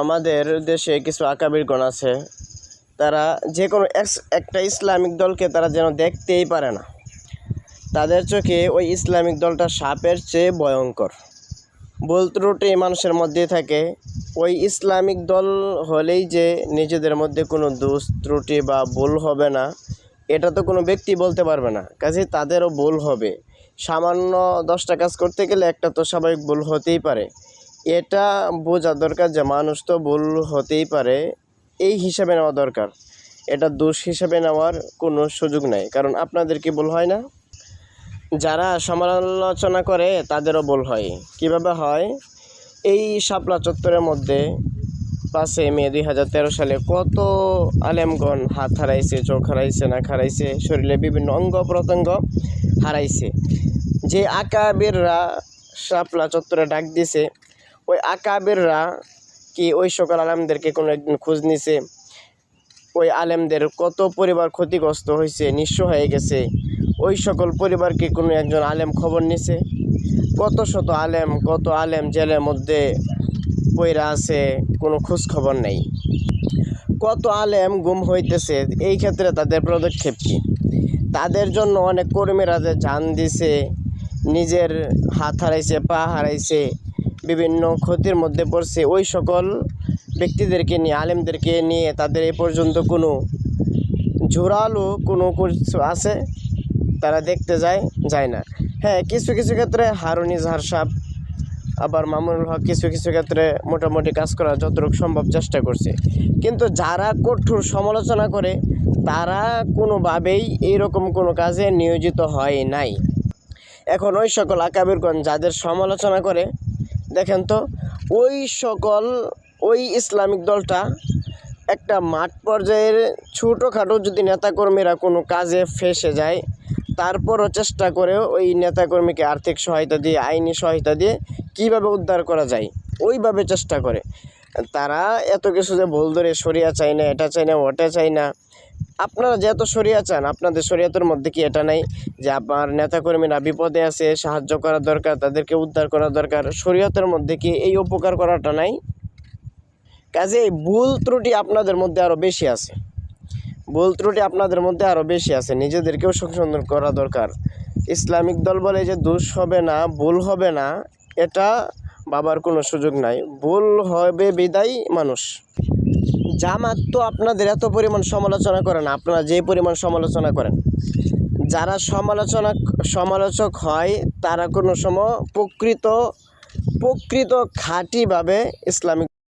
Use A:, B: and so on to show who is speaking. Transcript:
A: আমাদের দেশে কিছু আকাবিরগণ আছে, তারা যে কোনো একটা ইসলামিক দলকে তারা যেন দেখতেই পারে না। তাদের চোখে ওই ইসলামিক দলটা সাপের চেয়ে ভয়ঙ্কর। ভুল ত্রুটি মানুষের মধ্যেই থাকে। ওই ইসলামিক দল হলেই যে নিজেদের মধ্যে কোনো দোষ ত্রুটি বা ভুল হবে না, এটা তো কোনো ব্যক্তি বলতে পারবে না। কাজেই তাদেরও ভুল হবে। সামান্য 10টা কাজ করতে গেলে একটা তো স্বাভাবিক ভুল হতেই পারে। এটা বোঝা দরকার যে মানুষ তো ভুল হতেই পারে, এই হিসাবে নেওয়া দরকার। এটা দোষ হিসাবে নেওয়ার কোনো সুযোগ নেই, কারণ আপনাদের কি ভুল হয় না? যারা সমালোচনা করে তাদেরও ভুল হয়। কিভাবে হয়? এই শাপলা চত্বরের মধ্যে 5 মে 2013 সালে কত আলেমগণ হাত হারাইছে, চোখ হারাইছে, নাক হারাইছে, শরীরে বিভিন্ন অঙ্গ প্রত্যঙ্গ হারাইছে। যে আকাবিররা শাপলা চত্বরে ডাক দিছে, ওই আকাবিররা কি ওই সকল আলেমদেরকে কোনো একদিন খোঁজ নিছে? ওই আলেমদের কত পরিবার ক্ষতিগ্রস্ত হয়েছে, নিঃস্ব হয়ে গেছে, ওই সকল পরিবারকে কোনো একজন আলেম খবর নিছে? কত শত আলেম, কত আলেম জেলের মধ্যে পইরা আছে, কোনো খোঁজ খবর নেই। কত আলেম গুম হইতেছে, এই ক্ষেত্রে তাদের পদক্ষেপ কী? তাদের জন্য অনেক কর্মীরা যে জান দিছে, নিজের হাত হারাইছে, পা হারাইছে, বিভিন্ন ক্ষতির মধ্যে পড়ছে, ওই সকল ব্যক্তিদেরকে নিয়ে, আলেমদেরকে নিয়ে তাদের এ পর্যন্ত কোনো জোরালো কোনো কিছু আছে? তারা দেখতে যায় না। হ্যাঁ, কিছু কিছু ক্ষেত্রে হারুন ইজাহার সাহেব, আবার মামুনুল হক কিছু কিছু ক্ষেত্রে মোটামুটি কাজ করার যতটুকু সম্ভব চেষ্টা করছে, কিন্তু যারা কঠোর সমালোচনা করে তারা কোনোভাবেই এইরকম কোনো কাজে নিয়োজিত হয় নাই। এখন ওই সকল আকাবিরগণ যাদের সমালোচনা করে, দেখেন তো, ওই ইসলামিক দলটা একটা মাঠ পর্যায়ের ছোটোখাটো যদি নেতাকর্মীরা কোনো কাজে ফেঁসে যায়, তারপরও চেষ্টা করেও ওই নেতাকর্মীকে আর্থিক সহায়তা দিয়ে, আইনি সহায়তা দিয়ে কীভাবে উদ্ধার করা যায় ওইভাবে চেষ্টা করে। তারা এত কিছু যে ভুল ধরে শরিয়া চাই না, এটা চাই না, ওটা চাই না। আপনারা যে এত শরিয়া চান, আপনাদের শরিয়াতের মধ্যে কি এটা নাই যে আপনার নেতাকর্মীরা বিপদে আছে, সাহায্য করা দরকার, তাদেরকে উদ্ধার করা দরকার? শরিয়তের মধ্যে কি এই উপকার করাটা নাই? কাজেই ভুল ত্রুটি আপনাদের মধ্যে আরও বেশি আছে, নিজেদেরকেও সংশোধন করা দরকার। ইসলামিক দল বলে যে দোষ হবে না, ভুল হবে না, এটা ভাবার কোনো সুযোগ নাই। ভুল হবে বিদায় মানুষ। জামাত তো আপনাদের এত পরিমাণ সমালোচনা করে না, আপনারা যে পরিমাণ সমালোচনা করেন। যারা সমালোচক হয় তারা কোনো সময় প্রকৃত খাঁটিভাবে ইসলামিক